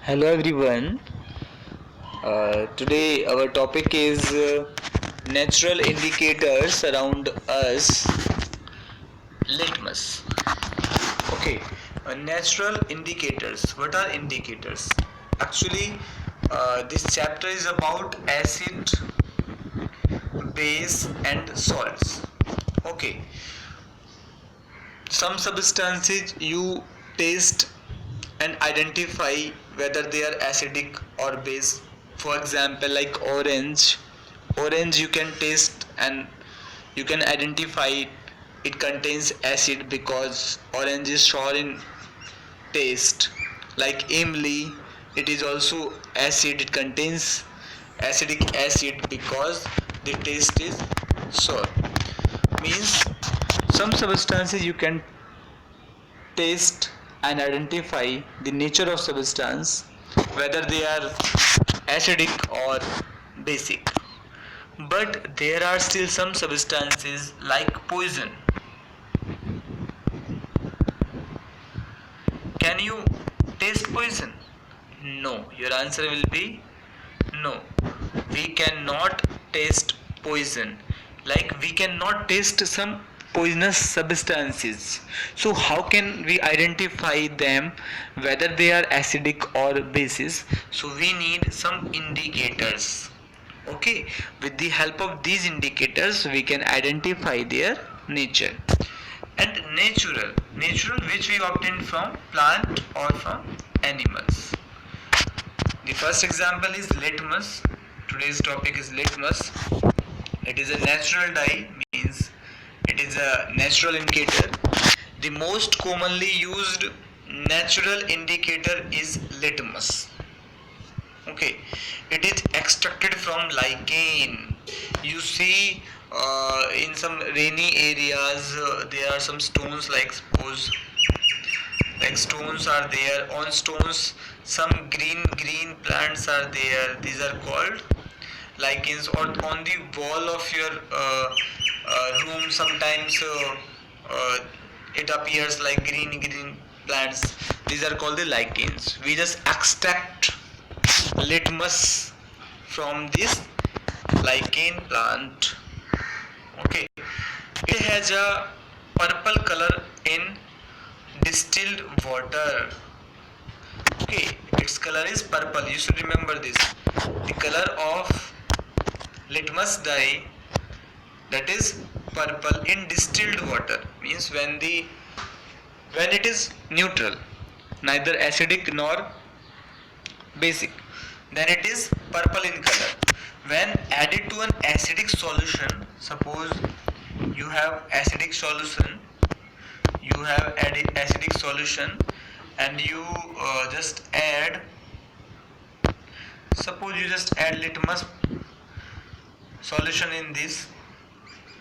Hello everyone. Today our topic is natural indicators around us. Litmus. Okay. Natural indicators. What are indicators? Actually, this chapter is about acid, base, and salts. Okay. Some substances you taste and identify whether they are acidic or base. For example, like orange you can taste and you can identify it contains acid because orange is sour in taste. Like imli, it is also acid, it contains acidic acid because the taste is sour. Means some substances you can taste and identify the nature of substance, whether they are acidic or basic. But there are still some substances like poison. Can you taste poison? No. Your answer will be no. We cannot taste poison. Like we cannot taste some poisonous substances. So how can we identify them whether they are acidic or bases? So we need some indicators. Okay, with the help of these indicators we can identify their nature. And natural which we obtain from plant or from animals. The first example is litmus. Today's topic is litmus. It is a natural dye, means it is a natural indicator. The most commonly used natural indicator is litmus. Okay, it is extracted from lichen. You see, in some rainy areas, there are some stones, like suppose like stones are there. On stones some green plants are there, these are called lichens. Or on the wall of your room sometimes it appears like green plants, these are called the lichens. We just extract litmus from this lichen plant. Okay, it has a purple color in distilled water. Okay, its color is purple. You should remember this. The color of litmus dye, that is purple in distilled water, means when it is neutral, neither acidic nor basic, then it is purple in color. When added to an acidic solution, suppose you have acidic solution, you have added acidic solution and you just add, suppose you just add litmus solution in this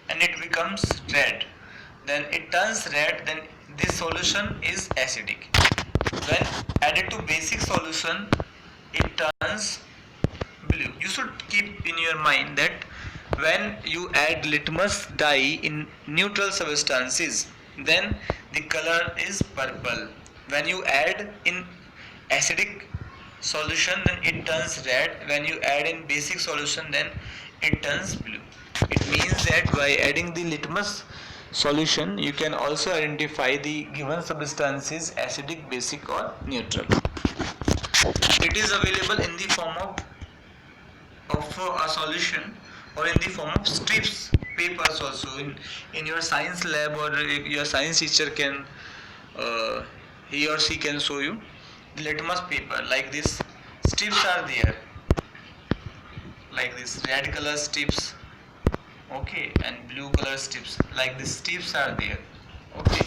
and it becomes red, then it turns red, then this solution is acidic. When added to basic solution, it turns blue. You should keep in your mind that when you add litmus dye in neutral substances, then the color is purple. When you add in acidic solution, then it turns red. When you add in basic solution, then it turns blue. It means that by adding the litmus solution, you can also identify the given substances acidic, basic or neutral. It is available in the form of a solution or in the form of strips papers also. In your science lab or your science teacher can he or she can show you the litmus paper like this. Strips are there like this, red color strips, okay, and blue color strips like this. Strips are there, okay,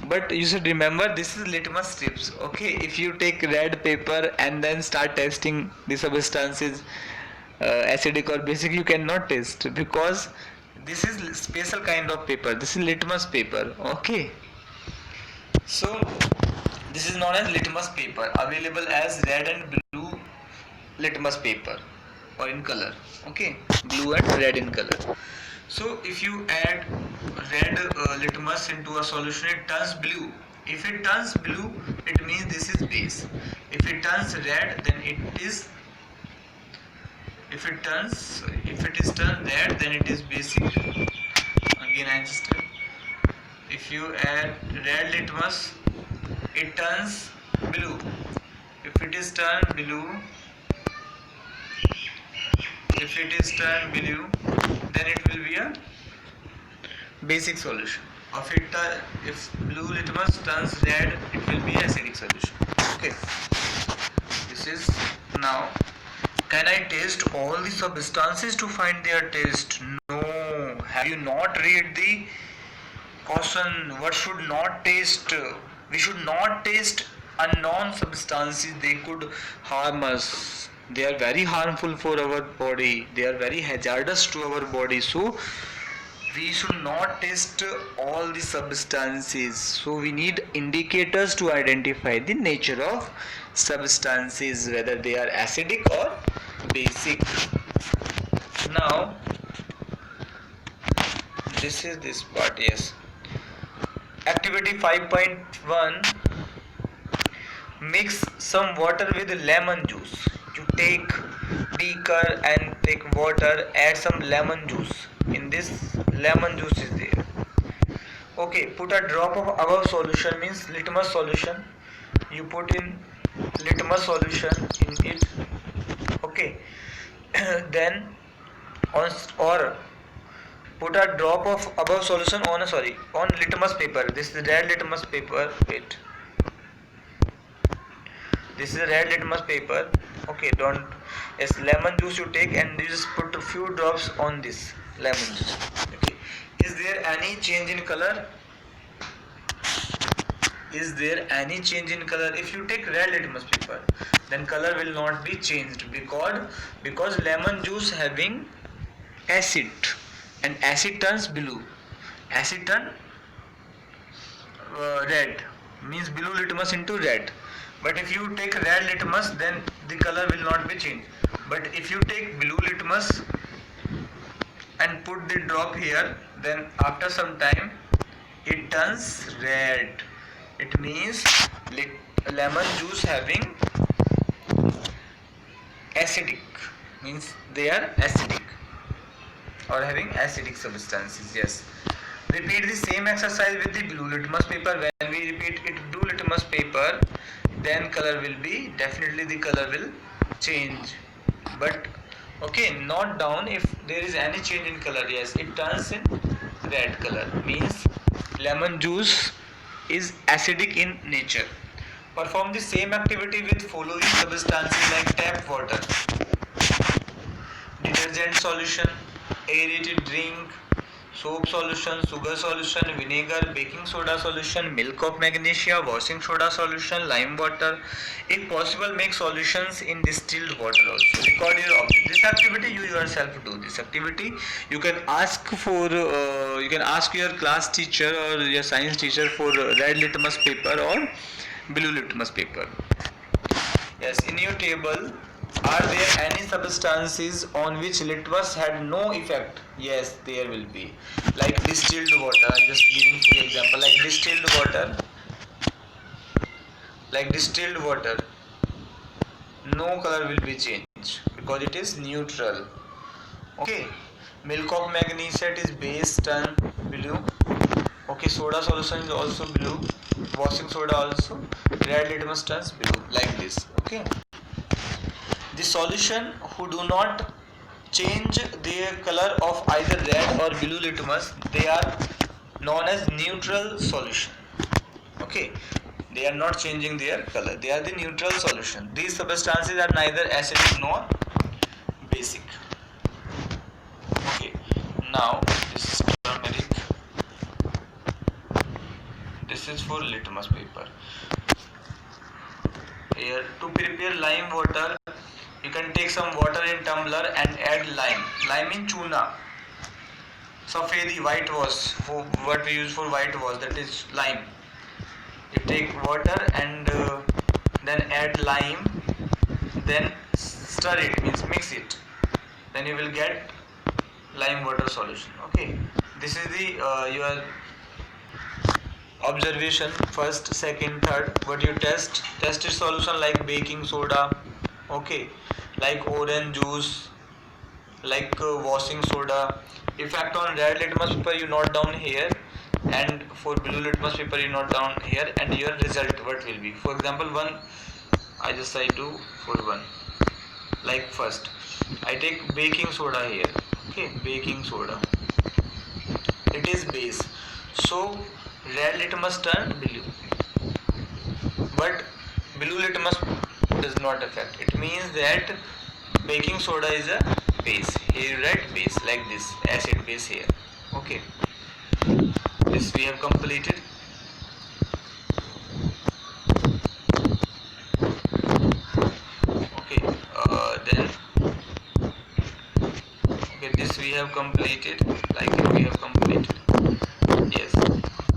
but you should remember this is litmus strips. Okay, if you take red paper and then start testing the substances acidic or basic, you cannot taste because this is special kind of paper, this is litmus paper. Okay, so this is known as litmus paper, available as red and blue litmus paper or in color. Okay, blue and red in color. So if you add red litmus into a solution, it turns blue. If it turns blue, it means this is base. If it turns red, then it is, if it is turned red, then it is basic. Again I just tell, if you add red litmus, it turns blue. If it is turned blue, then it will be a basic solution. If blue litmus turns red, it will be acidic solution. Okay, this is now. Can I taste all the substances to find their taste? No. Have you not read the caution? What should not taste? We should not taste unknown substances. They could harm us. They are very harmful for our body. They are very hazardous to our body. So we should not taste all the substances. So we need indicators to identify the nature of substances, whether they are acidic or basic. Now this is this part. Yes, activity 5.1, mix some water with lemon juice. You take beaker and take water, add some lemon juice. In this, lemon juice is there. Okay, put a drop of above solution, means litmus solution. You put in litmus solution in it. Okay, then or put a drop of above solution on on litmus paper. This is red litmus paper. Wait, this is red litmus paper. Okay, don't, yes, lemon juice you take and you just put a few drops on this lemon juice. Okay, is there any change in color? Is there any change in color? If you take red litmus paper, then color will not be changed, because lemon juice having acid, and acid turns blue, acid turn red, means blue litmus into red. But if you take red litmus, then the color will not be changed. But if you take blue litmus and put the drop here, then after some time it turns red. It means lemon juice having acidic, means they are acidic or having acidic substances. Yes. Repeat the same exercise with the blue litmus paper. When we repeat it blue litmus paper, then color will be, definitely the color will change. But okay, note down if there is any change in color. Yes, it turns in red color, means lemon juice is acidic in nature. Perform the same activity with following substances like tap water, detergent solution, aerated drink, soap solution, sugar solution, vinegar, baking soda solution, milk of magnesia, washing soda solution, lime water. If possible, make solutions in distilled water also. Record your object. This activity you yourself do. This activity you can ask for. You can ask your class teacher or your science teacher for red litmus paper or blue litmus paper. Yes, in your table, are there any substances on which litmus had no effect? Yes, there will be. Like distilled water. I'm just giving you example. Like distilled water. No color will be changed because it is neutral. Okay. Milk of magnesia is base turn blue. Okay, soda solution is also blue. Washing soda also. Red litmus turns blue. Like this. Okay. The solution who do not change their color of either red or blue litmus, they are known as neutral solution. Okay, they are not changing their color, they are the neutral solution. These substances are neither acidic nor basic. Okay, now this is turmeric, this is for litmus paper. Here to prepare lime water, you can take some water in tumbler and add lime in chuna. Safedi, whitewash, what we use for whitewash, that is lime. You take water and then add lime, then stir it, means mix it, then you will get lime water solution. Okay, this is the your observation, first, second, third. What you tested solution like baking soda, okay, like orange juice, like washing soda. Effect on red litmus paper you note down here, and for blue litmus paper you note down here, and your result what will be. For example, one I do for one. Like first I take baking soda here, okay, baking soda, it is base, so red litmus turn blue, but blue litmus does not affect. It means that baking soda is a base. Here you write base like this, acid base here. Okay, this we have completed. Okay, then okay, this we have completed. Like it we have completed. Yes.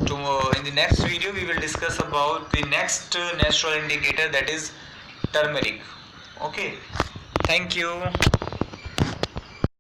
Tomorrow in the next video we will discuss about the next natural indicator, that is turmeric. Okay. Thank you.